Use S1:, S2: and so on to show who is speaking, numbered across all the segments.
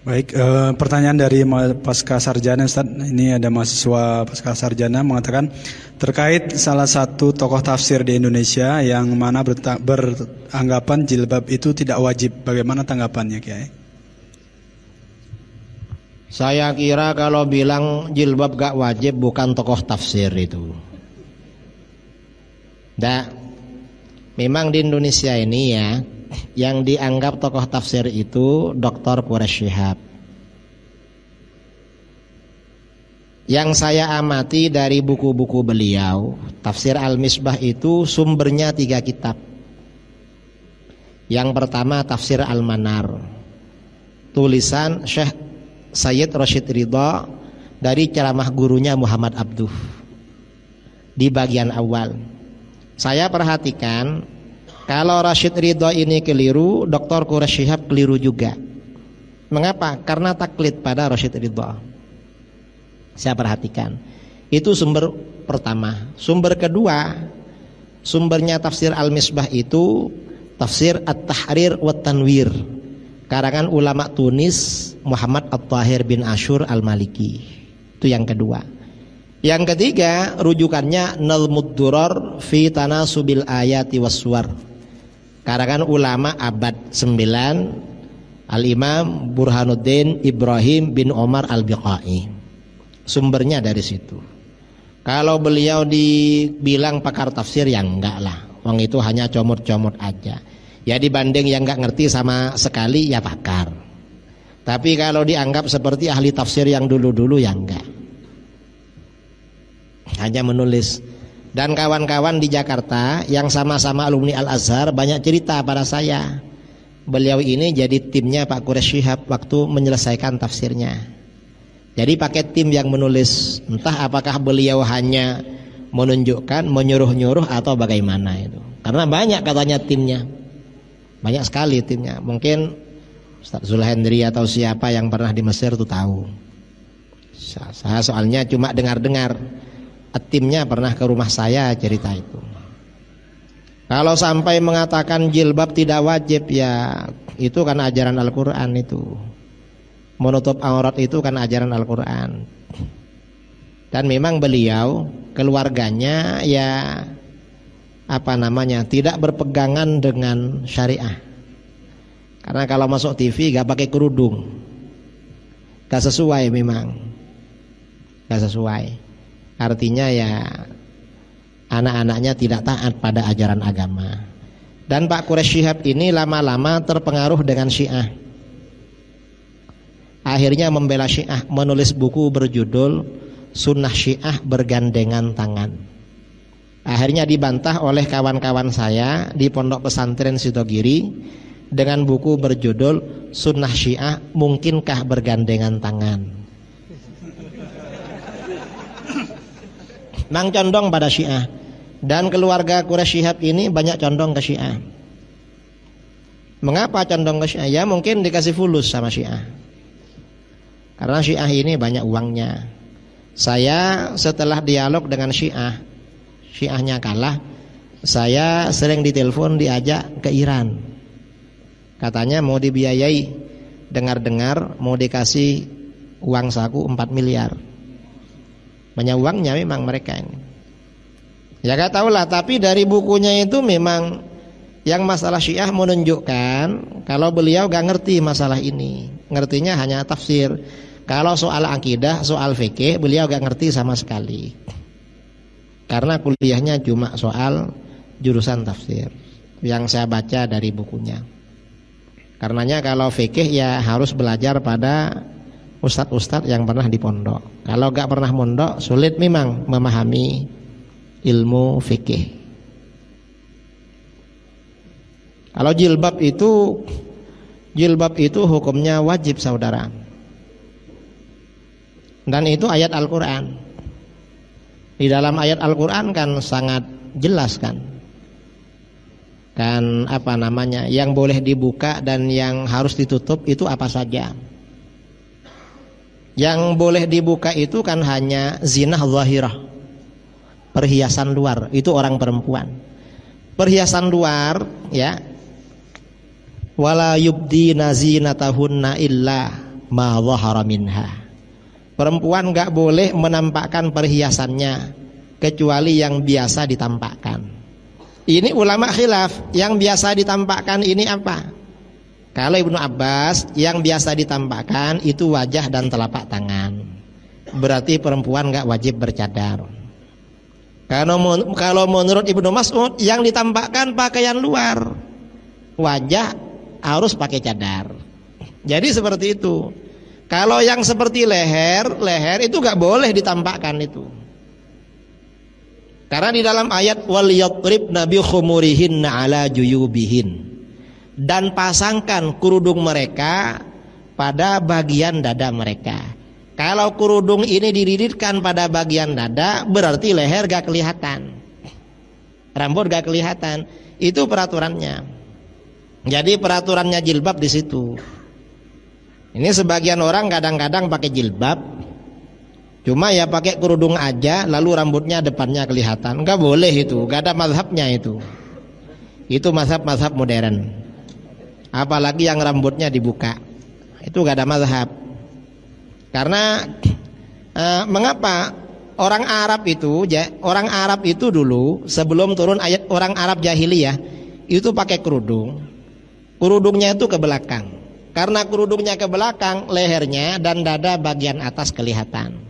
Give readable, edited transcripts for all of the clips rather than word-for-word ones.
S1: Baik, pertanyaan dari pasca sarjana Ustaz. Ini ada mahasiswa pasca sarjana mengatakan terkait salah satu tokoh tafsir di Indonesia yang mana beranggapan jilbab itu tidak wajib. Bagaimana tanggapannya, Kiai?
S2: Saya kira kalau bilang jilbab gak wajib bukan tokoh tafsir itu. Memang di Indonesia ini ya, yang dianggap tokoh tafsir itu Dr. Quraish Shihab. Yang saya amati dari buku-buku beliau, Tafsir Al-Misbah itu sumbernya 3 kitab. Yang pertama Tafsir Al-Manar, tulisan Syekh Sayyid Rashid Ridha dari ceramah gurunya Muhammad Abduh. Di bagian awal saya perhatikan, kalau Rashid Ridha ini keliru, Dr. Quraish Shihab keliru juga. Mengapa? Karena taklid pada Rashid Ridha. Saya perhatikan. Itu sumber pertama. Sumber kedua, sumbernya Tafsir Al-Misbah itu Tafsir At-Tahrir wa Tanwir, karangan ulama Tunis Muhammad At-Tahir bin Ashur Al-Maliki. Itu yang kedua. Yang ketiga, rujukannya Nalmud Durar fi Tanasubil Ayati Waswar, karangan ulama abad 9 Al-Imam Burhanuddin Ibrahim bin Omar Al-Biqai. Sumbernya dari situ. Kalau beliau dibilang pakar tafsir, ya enggak lah, wong itu hanya comot-comot aja. Ya dibanding yang enggak ngerti sama sekali, ya pakar. Tapi kalau dianggap seperti ahli tafsir yang dulu-dulu, ya enggak, hanya menulis. Dan kawan-kawan di Jakarta yang sama-sama alumni Al-Azhar banyak cerita pada saya, beliau ini jadi timnya Pak Quraish Shihab waktu menyelesaikan tafsirnya. Jadi pakai tim yang menulis. Entah apakah beliau hanya menunjukkan, menyuruh-nyuruh atau bagaimana itu. Karena banyak katanya timnya, banyak sekali timnya. Mungkin Ustaz Zulhendri atau siapa yang pernah di Mesir itu tahu. Saya soalnya cuma dengar-dengar. Timnya pernah ke rumah saya cerita itu. Kalau sampai mengatakan jilbab tidak wajib, ya itu kan ajaran Al-Quran itu. Menutup aurat itu kan ajaran Al-Quran. Dan memang beliau, keluarganya ya tidak berpegangan dengan syariah. Karena kalau masuk TV gak pakai kerudung, gak sesuai, memang gak sesuai. Artinya ya anak-anaknya tidak taat pada ajaran agama. Dan Pak Quraish Shihab ini lama-lama terpengaruh dengan Syiah. Akhirnya membela Syiah, menulis buku berjudul Sunnah Syiah Bergandengan Tangan. Akhirnya dibantah oleh kawan-kawan saya di Pondok Pesantren Sitogiri dengan buku berjudul Sunnah Syiah Mungkinkah Bergandengan Tangan. Nang condong pada Syiah. Dan keluarga Quraish Shihab ini banyak condong ke Syiah. Mengapa condong ke Syiah? Ya mungkin dikasih fulus sama Syiah. Karena Syiah ini banyak uangnya. Saya setelah dialog dengan Syiahnya kalah, saya sering ditelepon diajak ke Iran. Katanya mau dibiayai, dengar-dengar mau dikasih uang saku 4 miliar. Banyak uangnya memang mereka ini. Ya gak tahulah, tapi dari bukunya itu memang yang masalah Syiah menunjukkan kalau beliau gak ngerti masalah ini. Ngertinya hanya tafsir. Kalau soal akidah, soal fikih, beliau gak ngerti sama sekali. Karena kuliahnya cuma soal jurusan tafsir yang saya baca dari bukunya. Karenanya kalau fikih ya harus belajar pada ustadz-ustadz yang pernah di pondok. Kalau gak pernah mondok, sulit memang memahami ilmu fikih. Kalau jilbab itu hukumnya wajib, saudara. Dan itu ayat Al-Quran. Di dalam ayat Al-Quran kan sangat jelas kan yang boleh dibuka dan yang harus ditutup itu apa saja. Yang boleh dibuka itu kan hanya zinah zahirah, perhiasan luar, itu orang perempuan. Perhiasan luar ya, wala yubdina zinatahunna illa ma dhahara minha. Perempuan nggak boleh menampakkan perhiasannya kecuali yang biasa ditampakkan. Ini ulama khilaf, yang biasa ditampakkan ini apa? Kalau Ibnu Abbas, yang biasa ditampakkan itu wajah dan telapak tangan. Berarti perempuan nggak wajib bercadar. Kalau menurut Ibnu Mas'ud, yang ditampakkan pakaian luar, wajah harus pakai cadar. Jadi seperti itu. Kalau yang seperti leher itu nggak boleh ditampakkan itu. Karena di dalam ayat wal yadribna bi khumurihinna ala juyubihin, dan pasangkan kerudung mereka pada bagian dada mereka. Kalau kerudung ini dililitkan pada bagian dada, berarti leher gak kelihatan, rambut gak kelihatan. Itu peraturannya. Jadi peraturannya jilbab di situ. Ini sebagian orang kadang-kadang pakai jilbab, cuma ya pakai kerudung aja, lalu rambutnya depannya kelihatan. Enggak boleh itu, enggak ada mazhabnya itu. Itu mazhab-mazhab modern. Apalagi yang rambutnya dibuka, itu enggak ada mazhab. Karena mengapa orang Arab itu dulu sebelum turun ayat orang Arab jahiliyah itu pakai kerudung. Kerudungnya itu ke belakang. Karena kerudungnya ke belakang, lehernya dan dada bagian atas kelihatan.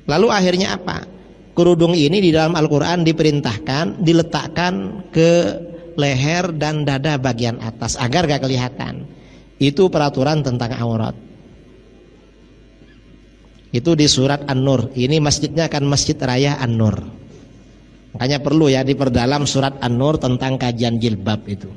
S2: Lalu akhirnya apa? Kerudung ini di dalam Al-Quran diperintahkan diletakkan ke leher dan dada bagian atas agar gak kelihatan. Itu peraturan tentang aurat. Itu di surat An-Nur. Ini masjidnya kan Masjid Raya An-Nur. Makanya perlu ya diperdalam surat An-Nur tentang kajian jilbab itu.